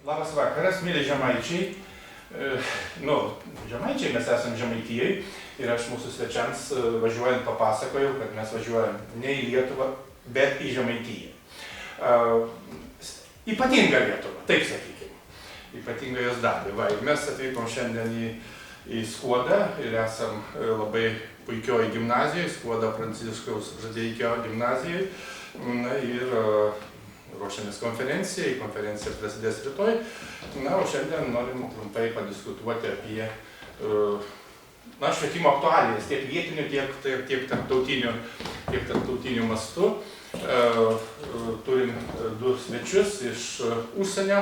Labas vakaras, mėly žemaičiai. Žemaičiai, mes esame Žemaitijai ir aš mūsų svečiams važiuojant papasakojau, kad mes važiuojam ne į Lietuvą, bet į Žemaitiją. Ypatinga Lietuva, taip sakykime. Ypatinga jos dalį. Mes atvykom šiandien į Skuodą ir esam labai puikioji gimnazijoje, Skuodo Pranciškaus Žadeikio gimnazijoje. Ir ruošiamės konferencijai, konferencija prasidės rytoj. O šiandien norim trumpai padiskutuoti apie švietimo aktualijas, tiek vietinių, tiek tarptautinių mastų. Turim du svečius iš užsienio.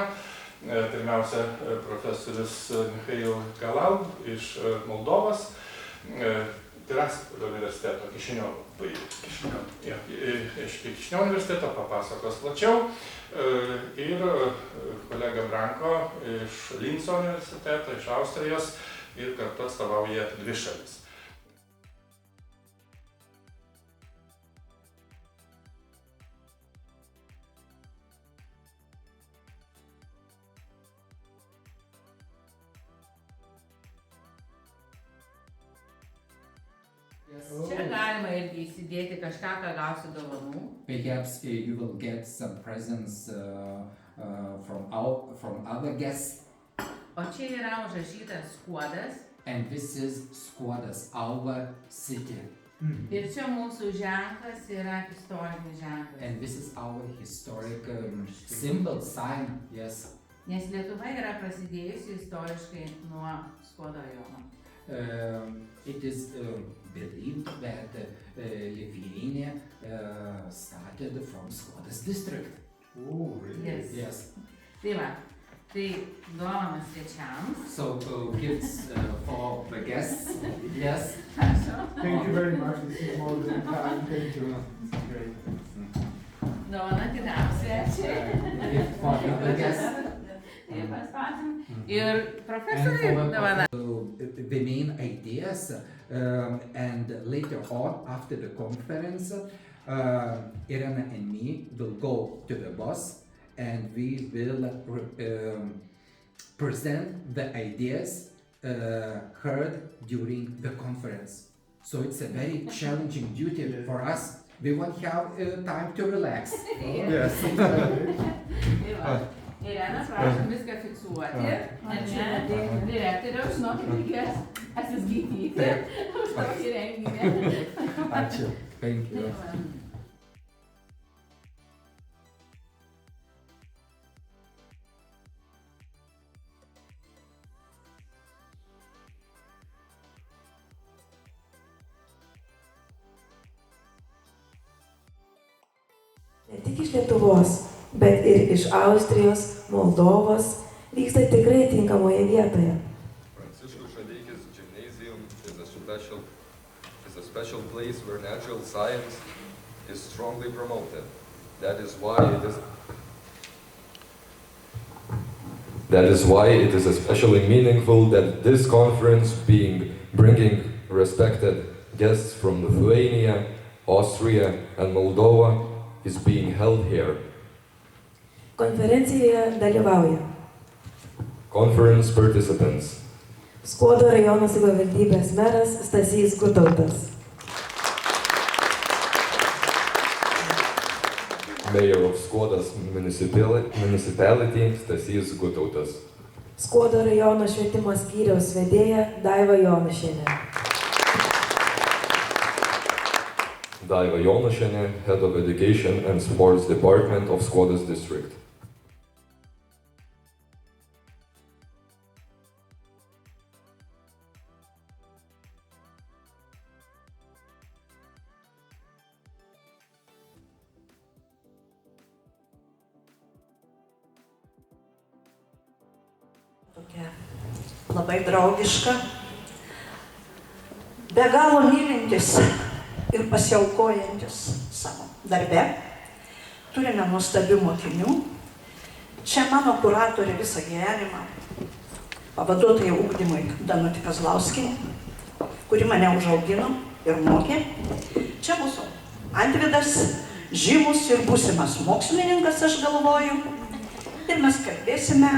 Pirmiausia, profesorius Michail Galau iš Moldovos, Tiraspolio universiteto, iš Kišiniovo universiteto papasakos plačiau, ir kolega Branko iš Linco universiteto, iš Austrijos, ir kartu atstovauja dvi šalis. Čia galima irgi įsidėti kažką, ką gausi dovanų. Perhaps you will get some presents from other guests. O čia yra užrašytas Skuodas. And this is Skuodas, our city. Ir čia mūsų ženklas yra istorinis ženklas. And this is our historic symbol, sign, yes. Nes Lietuva yra prasidėjusi istoriškai nuo Skuodo rajono. It is believed that Lithuania started from Skuodas district. Oh, really? Yes. Tai va, tai dovanas svečiams. So gifts for the guests. Yes. Thank you very much. This is more than time. Thank you. This is great. Dovana kitam svečiui. Gift for the guests. Taip, paspasim. Ir profesoriui dovana. The main ideas, and later on, after the conference, Irena and me will go to the bus and we will present the ideas heard during the conference. So it's a very challenging duty for us. We won't have time to relax. Yes. Irena, prašom viską fiksuoti. Direktoriaus, žinokit, reikės atsiskaityti už tokį renginį. Ačiū. Thank you. Ne tik iš Lietuvos, bet ir iš Austrijos, Moldovos vyksta tikrai tinkamoje vietoje. Pranciškaus Žadeikis Gymnasium is a special place where natural science is strongly promoted. That is why it is especially meaningful that this conference bringing respected guests from Lithuania, Austria and Moldova is being held here. Konferencijoje dalyvauja Conference participants: Skuodo rajono savivaldybės meras Stasys Gutautas, Mayor of Skuodas municipality Stasys Gutautas, Skuodo rajono švietimo skyriaus vedėja Daiva Jonušienė, Daiva Jonušienė, Head of Education and Sports Department of Skuodas District. Tokia labai draugiška, be galo mylintis ir pasiaukojantis savo darbe. Turime nuostabių mokinių. Čia mano kuratorė visą gyvenimą, pavaduotoja ugdymui Danutė Kazlauskienė, kuri mane užaugino ir mokė. Čia mūsų Antvydas, žymus ir būsimas mokslininkas, aš galvoju. tai mes kalbėsime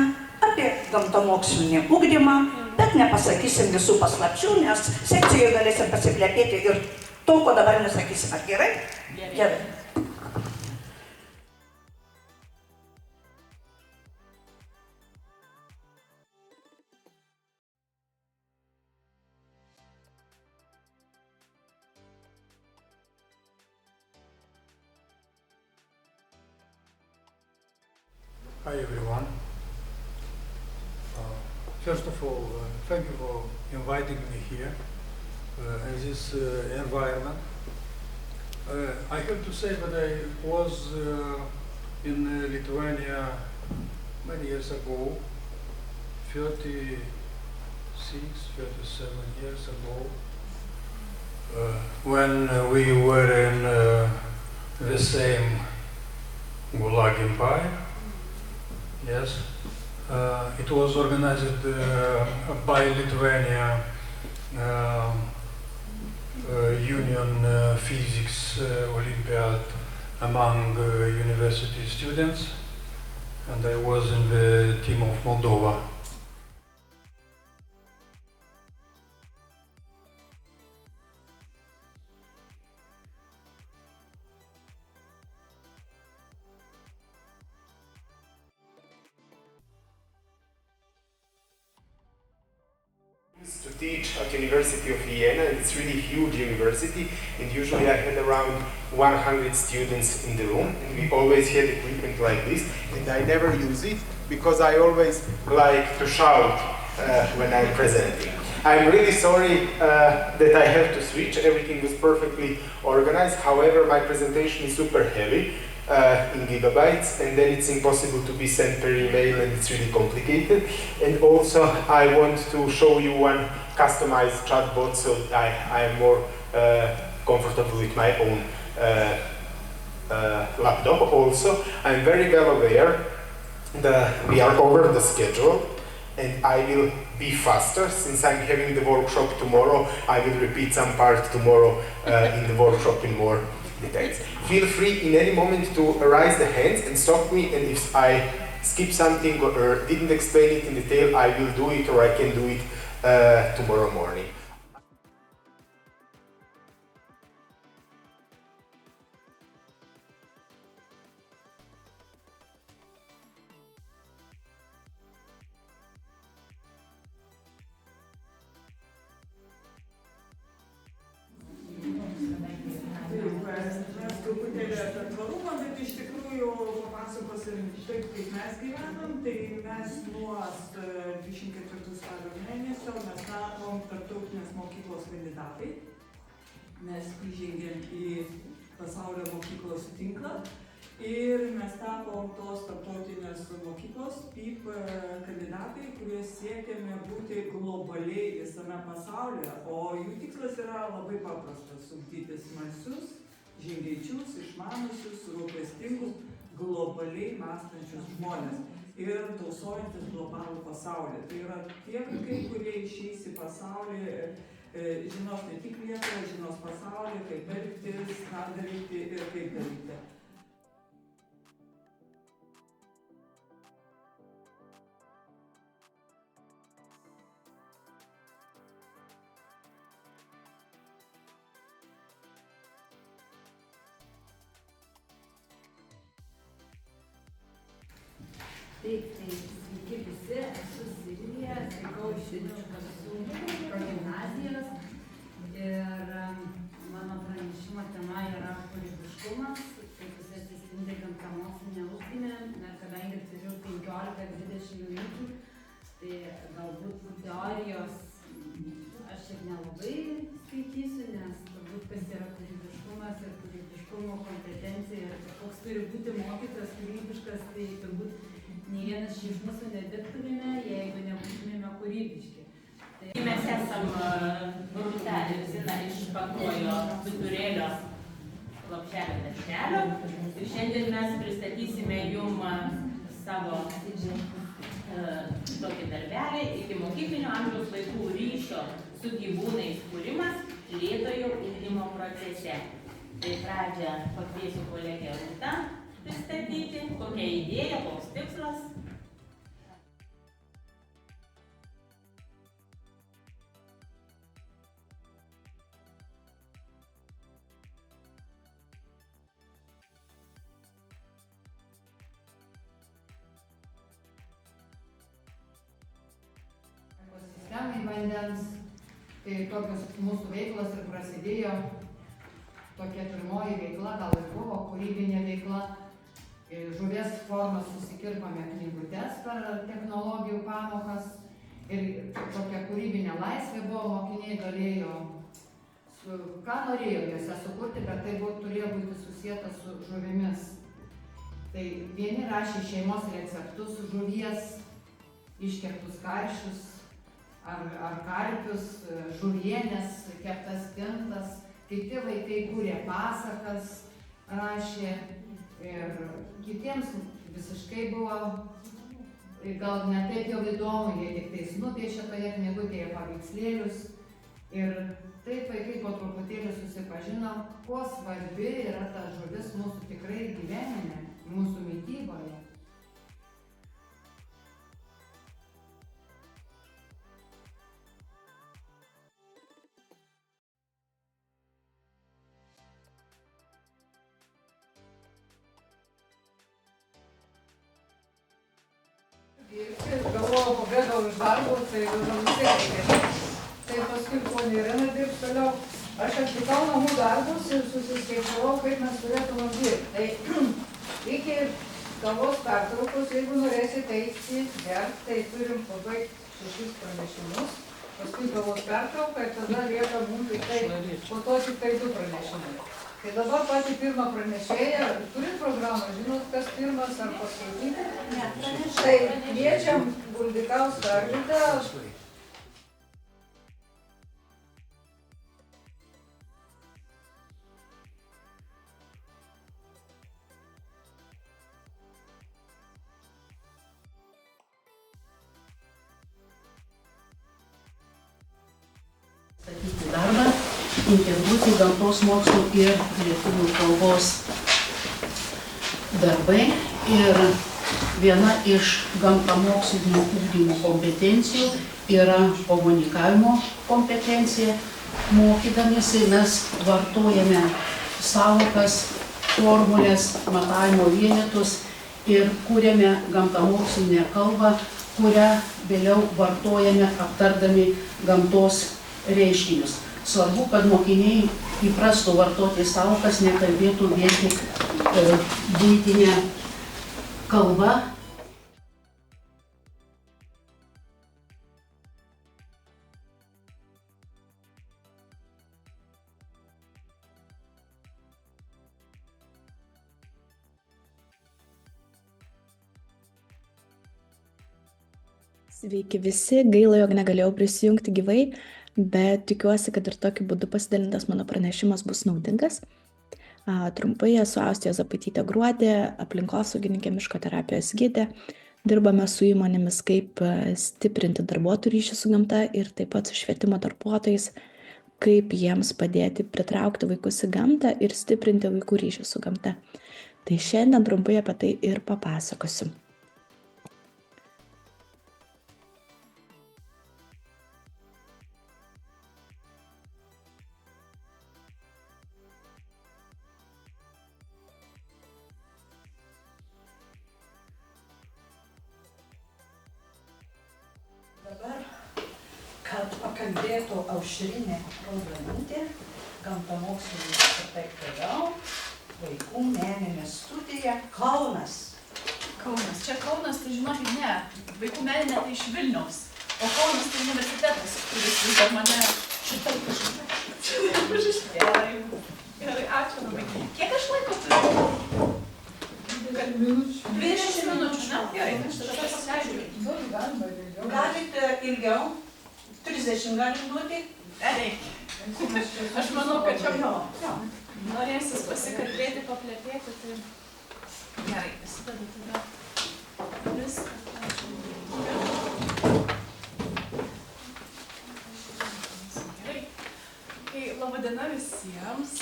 apie gamtamokslinį ugdymą, bet nepasakysim visų paslapčių, nes sekcijoje galėsim pasiplepėti ir to, ko dabar nesakysim. Ar gerai? Gerai. Hi everyone. First of all, thank you for inviting me here in this environment. I have to say that I was in Lithuania many years ago, 36, 37 years ago, when we were in the same Gulag Empire. Yes, it was organized by Lithuania Union Physics Olympiad among university students, and I was in the team of Moldova. To teach at University of Vienna, and it's really huge university, and usually I had around 100 students in the room, and we always had equipment like this, and I never use it because I always like to shout when I'm presenting. I'm really sorry that I have to switch. Everything was perfectly organized. However, my presentation is super heavy in gigabytes, and then it's impossible to be sent per email, and it's really complicated. And also, I want to show you one customized chatbot, so I am more comfortable with my own laptop. Also, I'm very well aware that we are over the schedule, and I will be faster since I'm having the workshop tomorrow. I will repeat some part tomorrow in the workshop in more details. Feel free in any moment to raise the hands and stop me, and if I skip something or didn't explain it in detail, I will do it, or I can do it tomorrow morning. Mes truputėlį apie tvarumą, bet iš tikrųjų papasakosim taip, kaip mes gyvenam. Tai mes nuo 24 spalio mėnesio mes tapom tarptautinės mokyklos kandidatai. Mes įžengėm į pasaulio mokyklos tinklą ir mes tapom tos tarptautinės mokyklos PIP kandidatai, kurie siekiame būti globaliai visame pasaulyje, o jų tikslas yra labai paprastas – ugdyti smalsius, žingeičius, išmanusius, rūpestingus, globaliai mąstančius žmonės ir tausojantis globalų pasaulį. Tai yra tie vaikai, kurie išeis į pasaulį, žinos ne tik vietą, žinos pasaulį, kaip elgtis, ką daryti ir kaip daryti. Taip, sveiki visi, esu Silvija, atvykau iš Šilčių progimnazijos ir mano pranešimo tema yra kūrybiškumas, kaip jis atsispindi gamtamokslinė ugdyme, kadangi turiu 15-20 minučių, tai galbūt teorijos aš ir nelabai skaitysiu, nes turbūt kas yra kūrybiškumas ir kūrybiškumo kompetencija ir koks turi būti mokytojas kūrybiškas, tai turbūt nei vienas iš mūsų nedirbtumėme, jeigu nebūtumėme kūrybiški. Mes esam Rūtelė Zina iš Pakruojo vidurėlio lopšelio darželio ir šiandien mes pristatysime jum savo tokį darbelį iki mokyklinio amžiaus vaikų ryšio su gyvūnais kūrimas lėtojo ugdymo procese. Tai pradžią pakviesiu kolegę Rūtą pristatyti, kokia idėja, koks tikslas. vandens. Tai tokios mūsų veiklos ir prasidėjo. Tokia pirmoji veikla gal ir buvo kūrybinė veikla. Žuvies formas susikirpame knygutes per technologijų pamokas. Ir tokia kūrybinė laisvė buvo, mokiniai galėjo, ką norėjo jose sukurti, bet tai turėjo būti susijęta su žuvimis. Tai vieni rašė šeimos receptus, žuvies, iškeptus karšius ar karpius, žuvienės, keptas stintas. Kiti vaikai kūrė pasakas, rašė ir kitiems visiškai buvo gal ne taip jau įdomu, jie tik tais nupiešė toje knygutėje paveikslėlius. Ir taip vaikai po truputėlį susipažino, kuo svarbi yra ta žuvis mūsų tikrai gyvenime, mūsų mityboje. Galvojau, pabėgau iš darbo, tai gal vis tiek reikėtų. Tai paskui ponė Irena dirbs toliau. Aš atlikau namų darbus ir susiskaičiavau, kaip mes turėtume dirbti. Tai iki kavos pertraukos, jeigu norėsite eiti gerti, tai turim pabaigti 6 pranešimus. Paskui kavos pertrauką ir tada lieka mums tik tai, po to tik tai 2 pranešimai. Tai dabar patį pirmą pranešėją, turit programą, žinot, kas pirmas ar paskutinį? Ne, Tai kviečiam Buldikauską Arvydą. Statyti darbą, integruoti gamtos mokslų ir lietuvių kalbos darbai. Ir viena iš gamtamokslinio ugdymo kompetencijų yra komunikavimo kompetencija. Mokydamiesi mes vartojame sąvokas, formulės, matavimo vienetus ir kūrėme gamtamokslinę kalbą, kurią vėliau vartojame aptardami gamtos reiškinius. Svarbu, kad mokiniai įprastų vartoti sąvokas, nekalbėtų vien tik buitinę kalbą. Sveiki visi, gaila, jog negalėjau prisijungti gyvai, bet tikiuosi, kad ir tokiu būdu pasidalintas mano pranešimas bus naudingas. Trumpai esu Austėja Zapaitytė Gruodė, aplinkosaugininkė, miško terapijos gidė. Dirbame su įmonėmis, kaip stiprinti darbuotojų ryšį su gamta ir taip pat su švietimo darbuotojais, kaip jiems padėti pritraukti vaikus į gamtą ir stiprinti vaikų ryšį su gamta. Tai šiandien trumpai apie tai ir papasakosiu. Dabar, kad pakalbėtų Aušrinė Raudonytė, gamtamokslininkė ir taip toliau, vaikų meninė studija Kaunas. Kaunas. Čia Kaunas, tai žinokit, ne. Vaikų meninė tai iš Vilniaus. O Kaunas tai universitetas, kuris vis dar mane šitai Gerai, ačiū labai. Kiek aš laiko turiu? 20 minučių, ne? Gerai, aš tada pasiaiškinau. Galite ilgiau, 30 galim duoti? Reikia. Aš manau, kad čia norėsis pasikalbėti, paplepėti, tai gerai, pasidedu tada viską. Gerai. Tai labadiena visiems.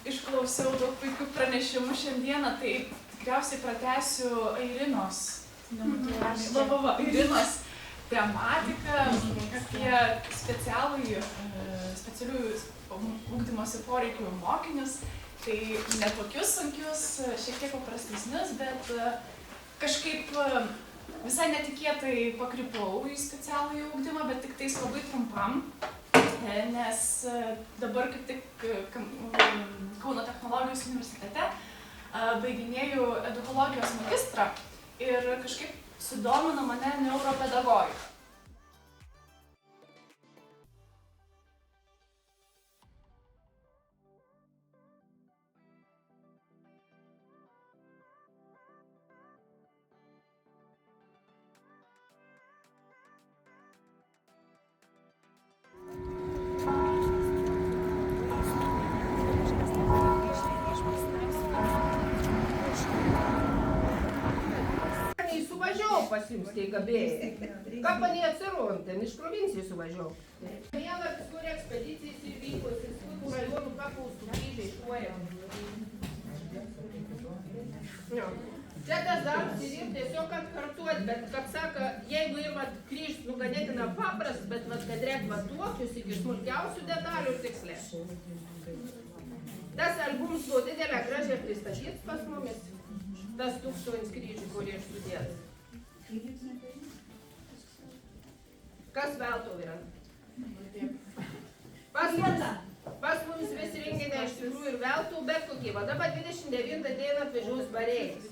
Išklausiau daug puikių pranešimų šiandieną, tai tikriausiai pratęsiu Airinos Irinos tematiką apie specialiųjų ugdymosi poreikių mokinius. Tai ne tokius sunkius, šiek tiek paprastesnius, bet kažkaip visai netikėtai pakrypau į specialųjį ugdymą, bet tik tais labai trumpam, nes dabar kaip tik Kauno technologijos universitete baiginėju edukologijos magistrą ir kažkaip sudomino mane neuropedagogika. Suvažiavau pas jums staiga bėgė. Ką panė atsiron, ten iš provincijų suvažiavau. Vieną kur ekspedicijas įvykus, Skudų rajonų kapų kryžiai šuojam. Čia tas darbas ir tiesiog atkartuot, bet, kaip saka, jeigu ir vat kryžius ganėtina paprastas, bet vat kad reik va tokius iki smulkiausių detalių ir tikslė. Tas albums buvo didelę gražią pristatytas pas mumis. Tas 1000 kryžių, kurie išsudėtas. Kas veltau yra? Pas mums visi renginiai iš tikrųjų ir veltau, bet kokie. Va dabar 29 dieną atvažiuos Bareikis.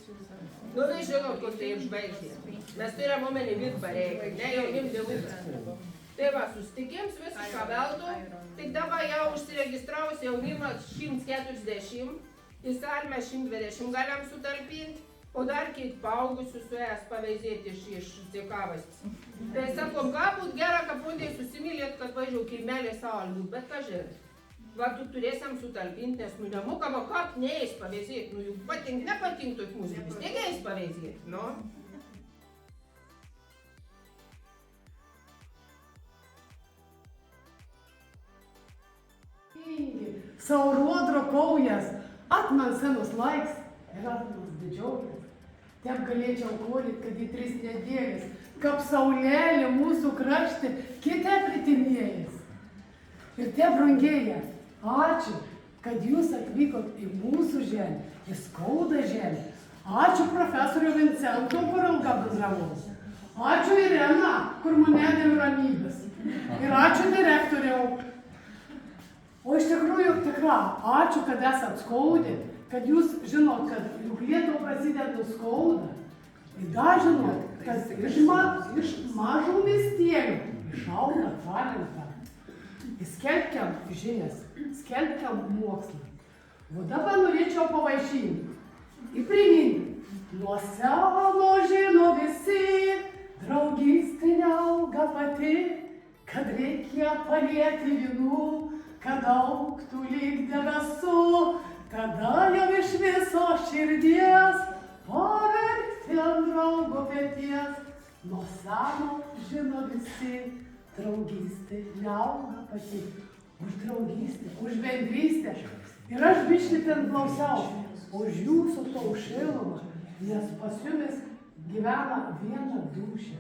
Nu, tai žinot, kur tai išbaigti. Mes tai yra momenį vid Bareikai, ne jaunim dėlų. Tai va, susitikims visišką veltau. Tik dabar jau užsiregistravus jaunimas 140. Į salmę 120 galim sutalpinti, o dar kiek paaugusių su es paveizėti iš Cikavastis. Tai sakom, ką būt gera, kad pondai susimylėt, kad važiau kirmelė savo būt, bet ką žiūrėt. Va, tu turėsim sutalpinti, nes nu nemokama, kaip neįs paveizėti, nu juk patink, nepatink toj muzikas, negeis paveizėti, nu. Saurodro kaujas, atman senos laiks ir atmans didžiaujas. Taip galėčiau kolyt, kad į 3 nedėlės, kaip saulėlė mūsų krašte, kitą pritimėjęs. Ir tie brangėja, ačiū, kad jūs atvykot į mūsų žemę, į Skaudą žemę. Ačiū profesoriui Vincentui, kur ilgą bendravau. Ačiū Irena, kur mane dėl ramybės. Ir ačiū direktoriau. O iš tikrųjų tikra, ačiū, kad esat Skaudė, kad jūs žinot, kad juk Lietuva prasideda Skauda. Ir dar žinot, kad iš mažų miestelių išauga talentą. Skelbkiam žinias, skelbkiam mokslą. O dabar norėčiau pavaišinti. Ir priminti, nuo seno žino visi, draugystė neauga pati, kad reikia palėti vynų, kad augtų lyg debesų, tada jau iš viso širdies paverkti ant draugo peties. Nuo seno žino visi, draugystė neauga pati. Už draugystę, už bendrystę. Ir aš biškį ten klausiau, už jūsų taušilumą, nes pas jumis gyvena viena dūšė.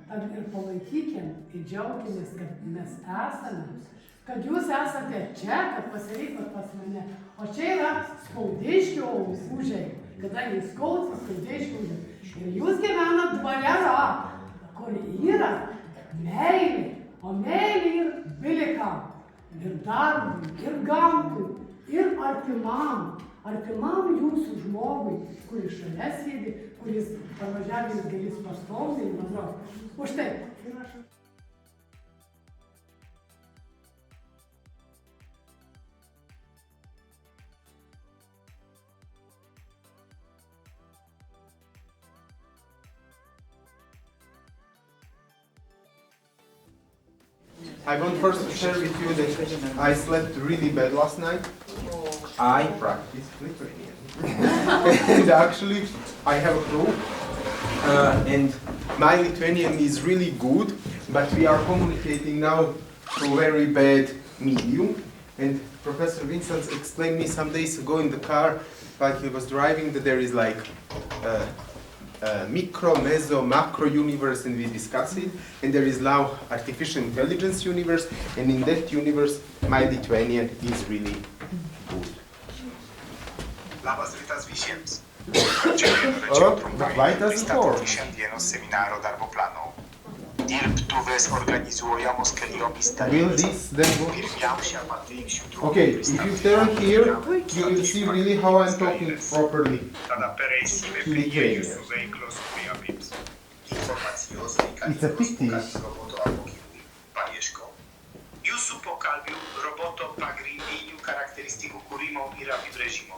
Tad ir palaikykim, ir džiaukimės, kad mes esame. Kad jūs esate čia, kad pasirinkot pas mane. O čia yra Skaudiškio užėjai, kadangi Skaudas Skaudiškio užėjai. Ir jūs gyvenat dvare, kur yra meilė, o meilė ir bilikam, ir darbui, ir gamtui, ir artimam jūsų žmogui, kuris šalia sėdi, kuris parvažiavęs galės pastovti ir bendrauti. Už tai. I want first to share with you that I slept really bad last night. I practiced Lithuanian. And actually, I have a clue. And my Lithuanian is really good, but we are communicating now through very bad medium. And Professor Vincent explained me some days ago in the car, while he was driving, that there is like micro, meso, macro universe, and we discuss it. And there is now artificial intelligence universe, and in that universe, my Lithuanian is really good. Labas rytas visiems. pristatyti šiandienos seminaro darbo plano. Dirbtuves organizuojamos keliomis dalymis. Pirmiausia pateiksiu trumpą pristatymą. You will see really how I'm talking properly. Tada pereisime prie jūsų veiklos, kurį apims informacijos reikalingus roboto apmokymui. Paieško. Jūsų pokalbių roboto pagrindinių charakteristikų kūrimo ir apibrėžimo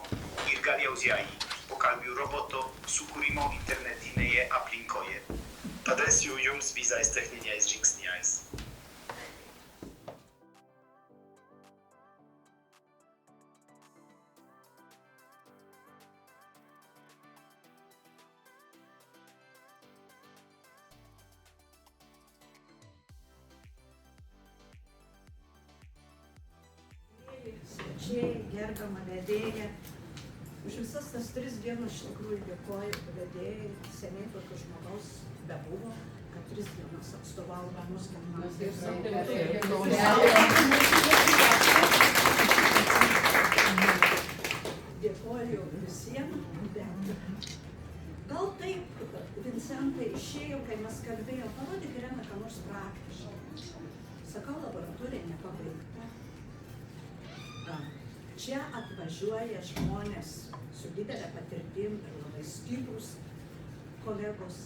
ir galiausiai pokalbių roboto sukūrimo internetinėje aplinkoje. Padėsiu jums visais techniniais žingsniais. Svečiai, gerbiama vedėja. Už visas tas 3 dienas iš tikrųjų dėkoju vedėjai, seniai tokio žmogaus bebuvo, kad 3 dienas atstovauja mus gimnazijos. Dėkoju visiems, bet gal taip, Vincentai, išėjo, kai mes kalbėjom, parodyk Irena, ką nors praktiškai. Sakau, laboratorija nepabaigta. Čia atvažiuoja žmonės su didelė patirtim ir labai stiprus kolegos.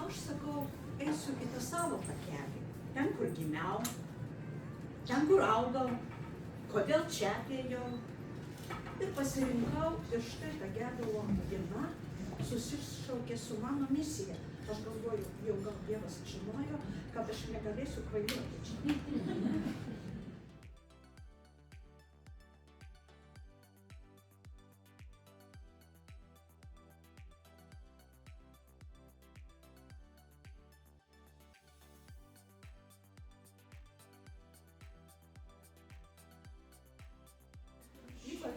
Aš sakau, eisiu kitą savo takelį. Ten, kur gimiau, ten, kur augau, kodėl čia atėjau. Ir pasirinkau ir štai ta Gedulo diena susišaukė su mano misija. Aš galvoju, jau gal Dievas žinojo, kad aš negalėsiu kvailioti čia.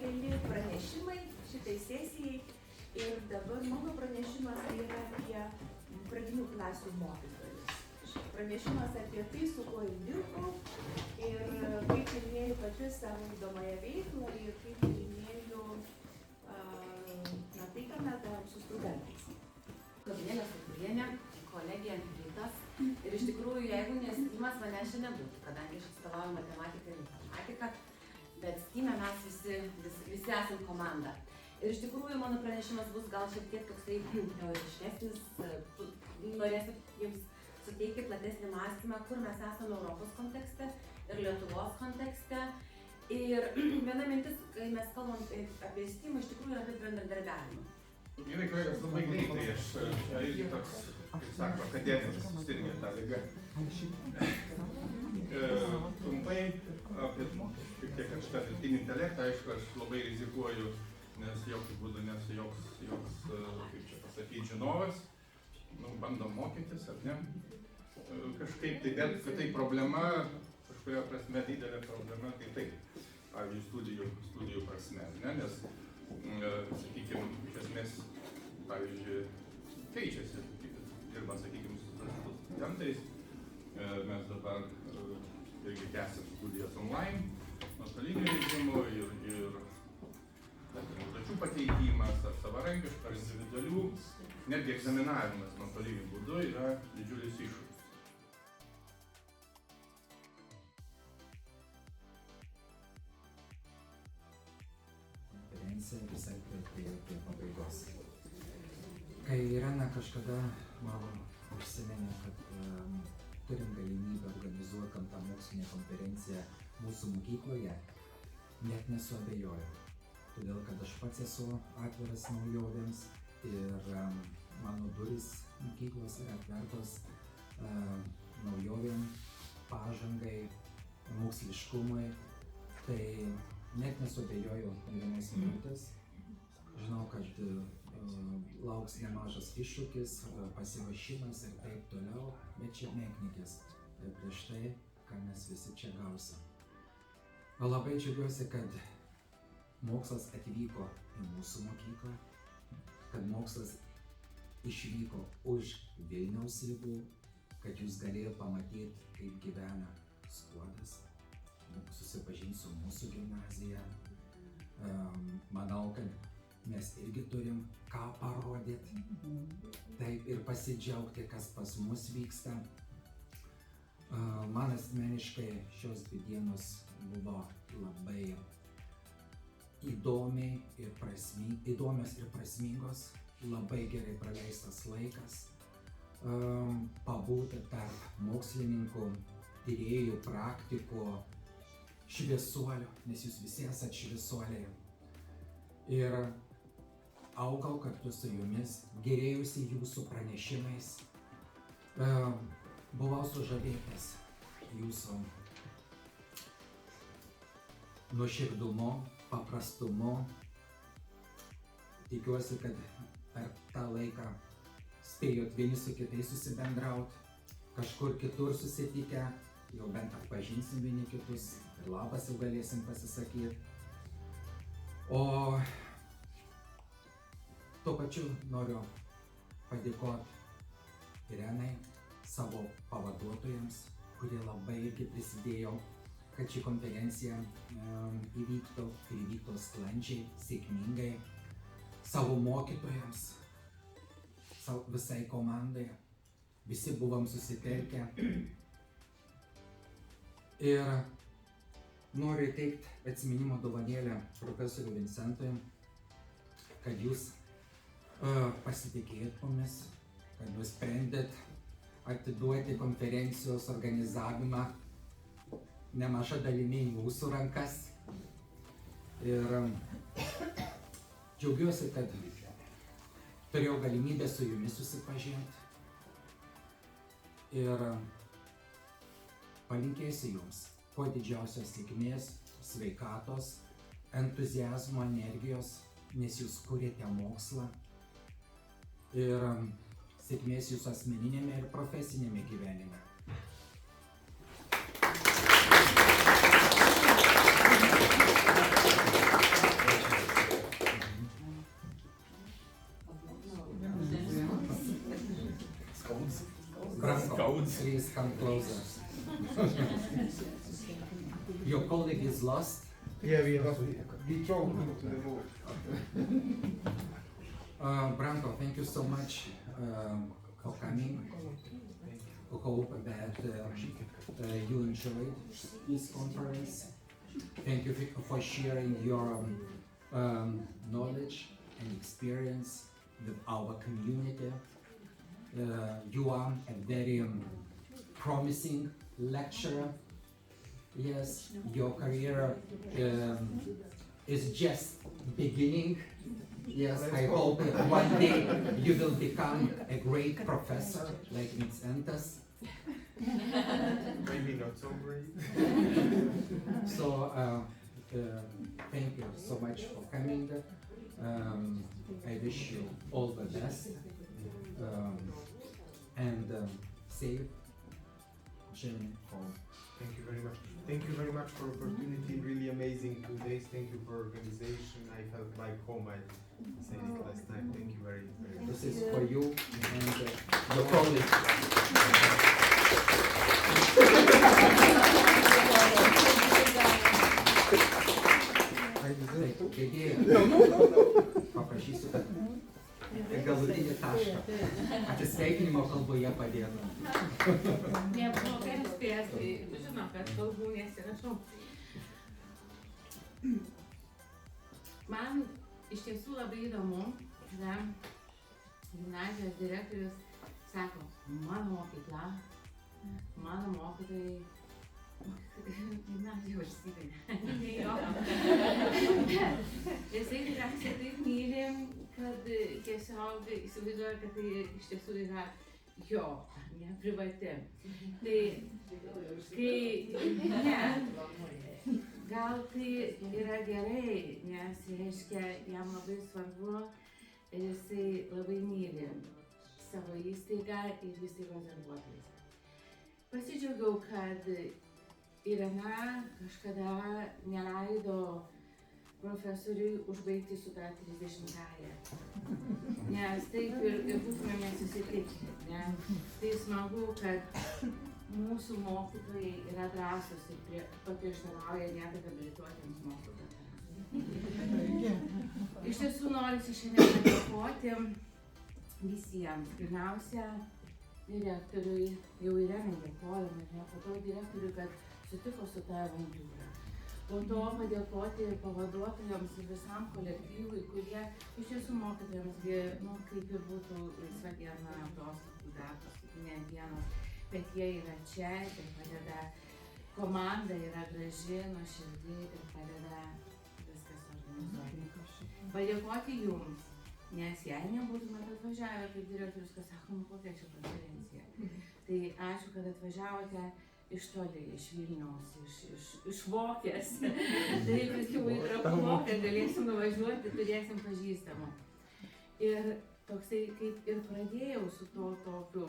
Keli pranešimai šitai sesijai ir dabar mano pranešimas yra apie pradinių klasių mokytojus. Pranešimas apie tai, su kuo dirbau ir kaip tyrinėjau pati savo įdomąją veiklą ir kaip tyrinėjau tai, ką mes darom su studentais. Gabrielė Sukurienė, kolegė Antritas. Ir iš tikrųjų, jeigu nestimas, mane šiandien nebūtų, kadangi aš atstovauju matematiką ir informatiką. Bet Steam'e mes visi esam komanda. Ir iš tikrųjų mano pranešimas bus gal šiek tiek toksai teoriškesnis. Norėsiu jums suteikti platesnį mąstymą, kur mes esame Europos kontekste ir Lietuvos kontekste. Ir viena mintis, kai mes kalbam apie Steam'ą, iš tikrųjų yra apie bendradarbiavimą. Gerai, kolegos, labai greitai, aš irgi toks, kaip sako, akademikas susirgė tą ligą. Trumpai, apie šiek tiek aš tą dirbtinį intelektą, aišku, aš labai rizikuoju, nes jokių būdų nesu joks, kaip čia pasakyti, žinovas. Bandom mokytis, ar ne? Kažkaip tai, bet kad tai problema, kažkuria prasme didelė problema, tai taip, pavyzdžiui, studijų prasme, ne? Nes, sakykime, iš esmės, pavyzdžiui, keičiasi, dirbant, sakykime, su studentais. Mes dabar irgi tęsiam studijas online, nuotoliniu režimu ir užduočių pateikimas ar savarankiškų, ar individualių, netgi egzaminavimas nuotoliniu būdu yra didžiulis iššūkis. Visai prie pabaigos. Kai Irena kažkada man užsiminė, kad turim galimybę organizuoti tą mokslinę konferenciją mūsų mokykloje, net nesuabejoju. Todėl, kad aš pats esu atviras naujovėms ir mano duris mokyklos yra atvertos naujovėm, pažangai, moksliškumui. Tai net nesuabejoju vienos minutės. Žinau, kad lauks nemažas iššūkis, pasiruošimas ir taip toliau, bet čia neknikės prieš tai, ką mes visi čia gausim. Labai džiaugiuosi, kad mokslas atvyko į mūsų mokyklą, kad mokslas išvyko už Vilniaus ribų, kad jūs galėjo pamatyti, kaip gyvena Skuodas, susipažinti su mūsų gimnazija. Manau, kad mes irgi turim ką parodyti. Taip ir pasidžiaugti, kas pas mus vyksta. Man asmeniškai šios 2 dienos buvo labai įdomios ir prasmingos, labai gerai praleistas laikas, pabūti tarp mokslininkų, tyrėjų, praktikų, šviesuolių, nes jūs visi esat šviesuoliai. Ir augau kartu su jumis, gėrėjausi jūsų pranešimais, buvau sužavėtas jūsų nuoširdumu, paprastumu. Tikiuosi, kad per tą laiką spėjot vieni su kitais susibendrauti, kažkur kitur susitikę, jau bent atpažinsim vieni kitus ir labas jau galėsim pasisakyti. O tuo pačiu noriu padėkoti Irenai, savo pavaduotojams, kurie labai irgi prisidėjo, kad ši konferencija įvyktų ir įvyktų sklandžiai, sėkmingai, savo mokytojams, visai komandai, visi buvom susitelkę. Ir noriu įteikti atsiminimo dovanėlę profesoriui Vincentui, kad jūs pasitikėjot mumis, kad nusprendėt atiduoti konferencijos organizavimą nemaža dalimi į mūsų rankas. Ir džiaugiuosi, kad turėjau galimybę su jumis susipažinti. Ir palinkėsiu jums kuo didžiausios sėkmės, sveikatos, entuziazmo, energijos, nes jūs kuriate mokslą. Ir sėkmės jūsų asmeninėme ir profesinėme gyvenime. Branko, please come closer. Your colleague is lost? Yeah, we drove him to the north. Branko, thank you so much for coming. I hope that you enjoyed this conference. Thank you for sharing your knowledge and experience with our community. You are a very promising lecturer. Yes, your career is just beginning. Yes, I hope that one day you will become a great professor like Vincentas. Maybe not so great. So, thank you so much for coming. I wish you all the best and safe journey home. Thank you very much. Thank you very much for opportunity. Really amazing 2 days. Thank you for organization. I felt like home. I said it last time. Thank you very, very much. This is for you and your colleagues. Paprašysiu, kad galutinį tašką atsisveikinimo kalboje padėtų. Neblogai spės, tai žinom, kad kalbų nesirašau. Man iš tiesų labai įdomu, kada gimnazijos direktorius sako, mano mokykla, mano mokytojai, gimnazija valstybinė. Jisai tikriausiai taip myli, kad tiesiog įsivaizduoja, kad tai iš tiesų yra jo, ne privati. Tai, gal tai yra gerai, nes reiškia, jam labai svarbu ir jisai labai myli savo įstaigą ir įstaigos darbuotojus. Pasidžiaugiau, kad Irena kažkada neleido profesoriui užbaigti su tą 30-ąją. Nes taip ir būtume nesusitikę. Tai smagu, kad mūsų mokytojai yra drąsūs ir paprieštarauja net habilituotiems mokslo daktarams. Iš tiesų norisi šiandien padėkoti visiems. Pirmiausia, direktoriui, jau Irenai dėkojame, po to direktoriui, kad sutiko su ta avantiūra. Po to padėkoti pavaduotojams ir visam kolektyvui, kurie iš tiesų mokytojams, kaip ir būtų laisva diena, atostogų darbas, ne dienos, bet jie yra čia ir padeda, komanda yra graži, nuoširdi ir padeda viskas organizuoti. Padėkoti jums, nes jei nebūtumėt atvažiavę, kaip direktorius, kas sako, kokia čia konferencija. Tai ačiū, kad atvažiavote iš toli, iš Vilniaus, iš Vokės. Tai jau į Trakuvokę galėsim nuvažiuoti, turėsim pažįstamą. Ir toksai, kaip ir pradėjau su tokiu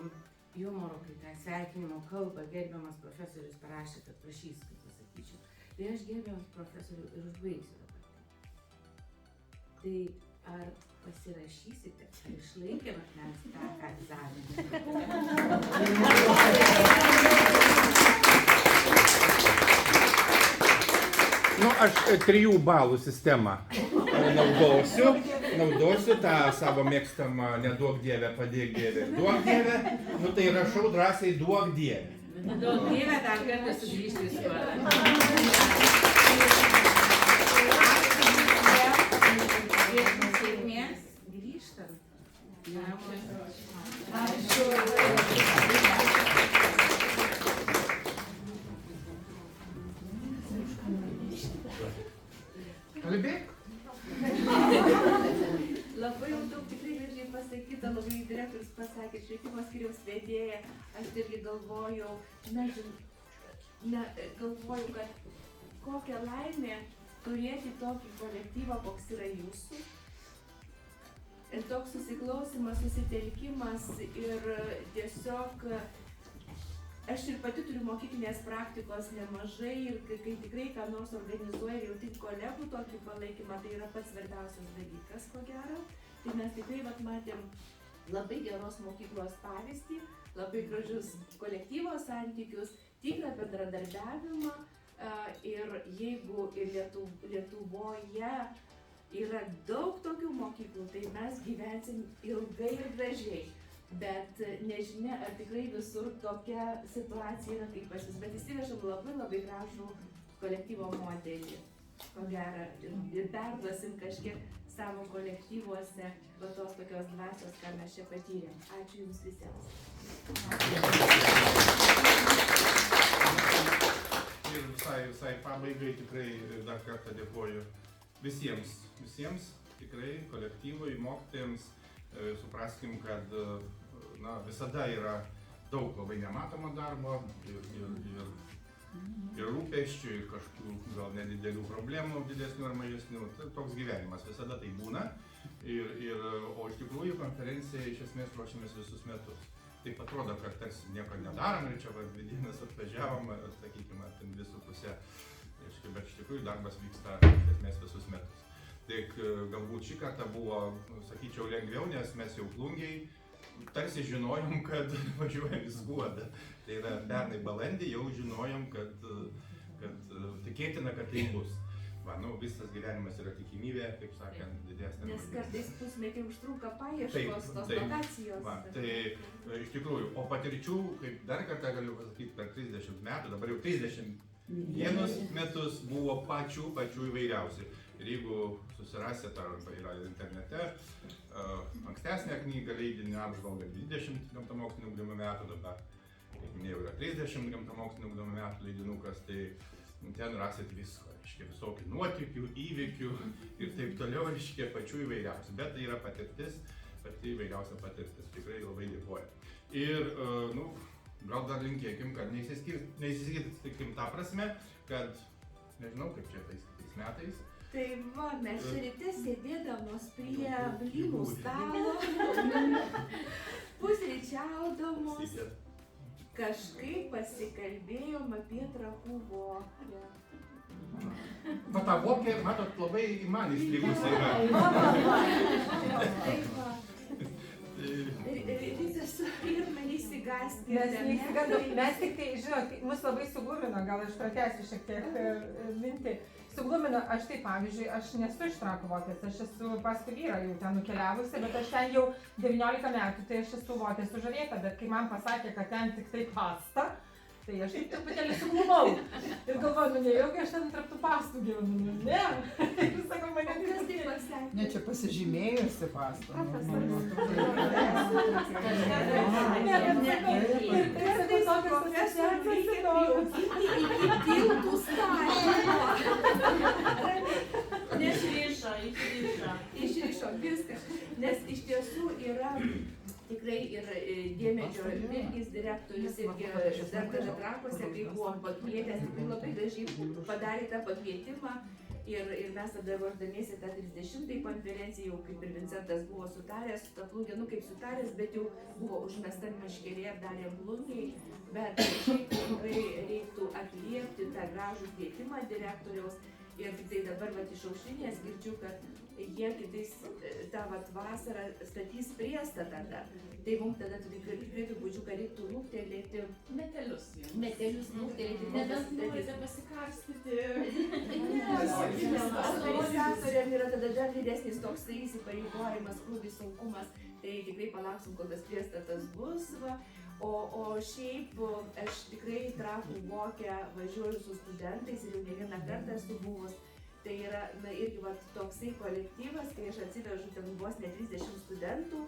jumoru, kai tą sveikinimo kalbą gerbiamas profesorius parašė, kad prašys, kaip pasakyčiau. Tai aš gerbiamas profesorių ir užbaigsiu dabar. Tai ar pasirašysite, ar išlaikėme mes tą egzaminą? Nu, aš 3 balų sistemą naudosiu tą savo mėgstamą neduok dievę, padėk dievę, duok dievę, nu tai rašau drąsiai duok dievę. Duok dievę dar kartą sugrįžti į skolą. Ir sėkmės grįžtant. Ačiū. Kalbėk. Labai jau daug tikrai gražiai pasakyta, labai direktorius pasakė, švietimo skyriaus vedėja, aš irgi galvojau, galvoju, kad kokia laimė turėti tokį kolektyvą, koks yra jūsų. Ir toks susiklausimas, susitelkimas ir tiesiog aš ir pati turiu mokyklinės praktikos nemažai ir kai tikrai ką nors organizuoja ir jauti kolegų tokį palaikymą, tai yra pats svarbiausias dalykas, ko gero. Tai mes tikrai matėm labai geros mokyklos pavyzdį, labai gražius kolektyvo santykius, tikrą bendradarbiavimą ir jeigu ir Lietuvoje yra daug tokių mokyklų, tai mes gyvensim ilgai ir gražiai. Bet nežinia, ar tikrai visur tokia situacija yra kaip pas jus, bet įsivežam labai gražų kolektyvo modelį, ko gero, ir perduosim kažkiek savo kolektyvuose va tos tokios dvasios, ką mes čia patyrėm. Ačiū jums visiems. Ir visai pabaigai tikrai dar kartą dėkoju visiems, tikrai kolektyvui, mokytojams. Supraskim, kad visada yra daug labai nematomo darbo ir rūpesčių, ir kažkokių gal nedidelių problemų, didesnių ar mažesnių. Toks gyvenimas, visada tai būna. O iš tikrųjų konferencija iš esmės ruošiamės visus metus. Taip atrodo, kad tarsi nieko nedarom ir čia 2 dienas atvažiavom, sakykime, 2,5. Bet iš tikrųjų darbas vyksta iš esmės visus metus. Tik galbūt šį kartą buvo, sakyčiau, lengviau, nes mes jau Plungėj tarsi žinojom, kad važiuojam į Skuodą. Tai yra pernai balandį jau žinojom, kad tikėtina, kad tai bus. Visas gyvenimas yra tikimybė, kaip sakant, didesnė. Nes kartais pusmetį užtrunka paieškos tos lokacijos. Tai iš tikrųjų, o patirčių, kaip dar kartą galiu pasakyti, per 30 metų, dabar jau 31 metus buvo pačių įvairiausių. Ir jeigu susirasit, arba yra internete, ankstesnę knygą leidinį apžvalgą 20 gamtamokslinių ugdymo metų, dabar, kaip minėjau, yra 30 gamtamokslinių ugdymo metų leidinukas, tai ten rasit visko, visokių nuotykių, įvykių ir taip toliau, pačių įvairiausių. Bet tai yra patirtis, pati įvairiausia patirtis, tikrai labai dėkoju. Ir, gal dar linkėkim, kad neįsiskirtim tą prasme, kad, nežinau, kaip čia tais metais. Tai va, mes ryte sėdėdamos prie blynų stalo, pusryčiaudamos, kažkaip pasikalbėjom apie Trakų Vokę. Va ta Vokė, matot, labai į man įstrigusi yra. Rytas su Irma neįsigąsti. Mes neįsigandom, mes tik tai, žinot, mus labai suglumino, gal aš pratęsiu šiek tiek mintį. Suglumino, aš tai pavyzdžiui, aš nesu iš Trakų Vokės, aš esu paskui vyrą jau ten nukeliavusi, bet aš ten jau 19 metų, tai aš esu Vokės sužavėta, bet kai man pasakė, kad ten tik tai pasta, tai aš taip truputėlį suglumau. Ir galvoju, nu nejaugi aš ten tarp tų pastų gyvenu, nu ne. Ir sakau, mane Kas taip pasakė? Ne, čia pasižymėjusi pastą. Išrišo viskas, nes iš tiesų yra tikrai ir Diemedžio Virgis direktorius irgi dar tada Trakuose, kai buvom pakvietęs, tikrai labai gražiai padarė tą pakvietimą ir mes tada ruošdamiesi tą 30-ąją konferenciją, jau kaip ir Vincentas buvo sutaręs su ta plungė, nu kaip sutaręs, bet jau buvo užmesta meškerė ir darė plungiai, bet šiaip tikrai reiktų atliepti tą gražų kvietimą direktoriaus. Ir tik tai dabar iš Aušrinės girdžiu, kad jie kitais tą vasarą statys priestatą dar. Tai mums tada tikrai trupučiuką reiktų lūktelėti metelius lūktelėti. Nebent norite pasikarstyti. Organizatoriam yra tada dar didesnis toksai įsipareigojimas, krūvis, sunkumas. Tai tikrai palauksim, kol tas priestatas bus. O šiaip aš tikrai Trakų Vokę važiuoju su studentais ir jau ne vieną kartą esu buvus. Tai yra irgi toksai kolektyvas, kai aš atsivežu ten vos ne 30 studentų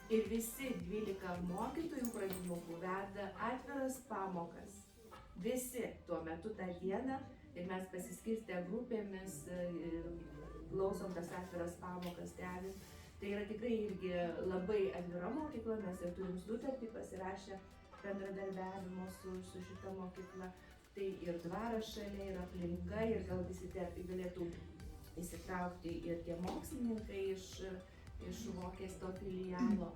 ir visi 12 mokytojų pradinukų veda atviras pamokas. Visi tuo metu tą dieną ir mes pasiskirstę grupėmis klausom tas atviras pamokas, stebim. Tai yra tikrai irgi labai atvira mokykla, mes ir turim sutartį pasirašę bendradarbiavimo su šita mokykla. Tai ir dvaras šalia, ir aplinka, ir gal visi galėtų įsitraukti ir tie mokslininkai iš Vokės to filialo.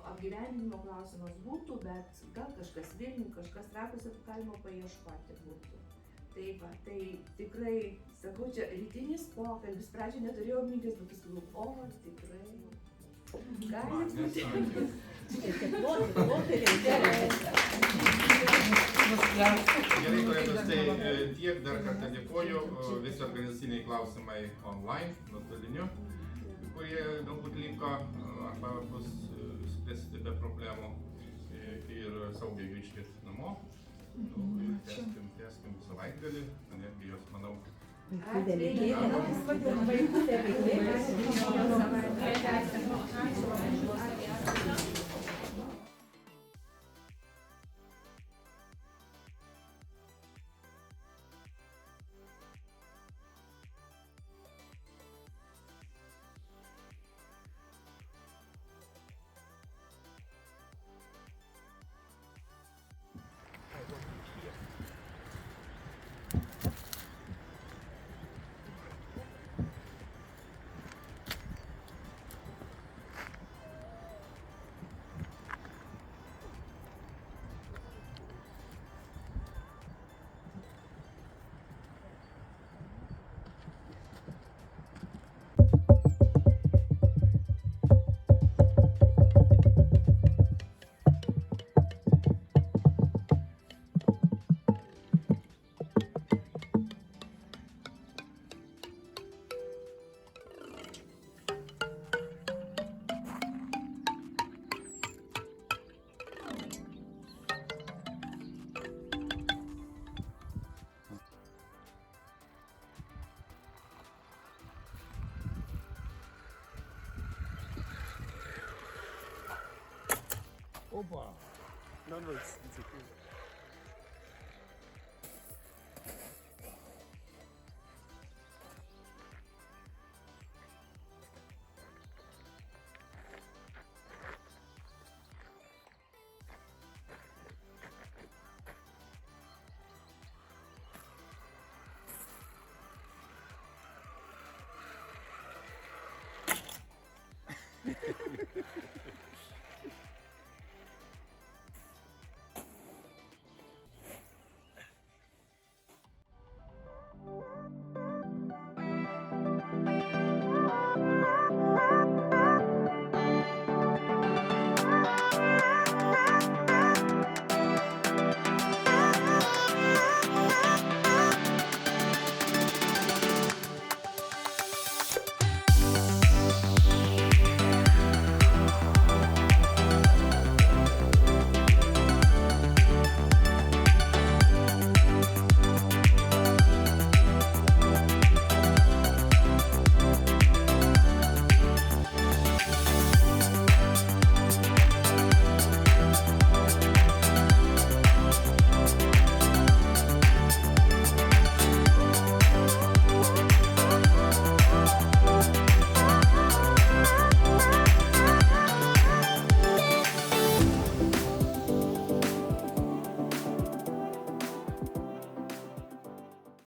Apgyvendinimo klausimas būtų, bet gal kažkas Vilniuj, kažkas Trakuose galima paieškoti būtų. Tai va, tai tikrai, sakau, čia rytinis pokalbis, pradžio neturėjau mintis, bet paskui, tikrai, gali būti. Gerai, kolegos, tai tiek dar kartą dėkoju, visi organizaciniai klausimai online, nuotoliniu, kurie galbūt liko arba bus spręsti be problemų ir saugiai grįžti namo. Tęskim savaitgalį, energijos, manau. Opa! No, it's okay.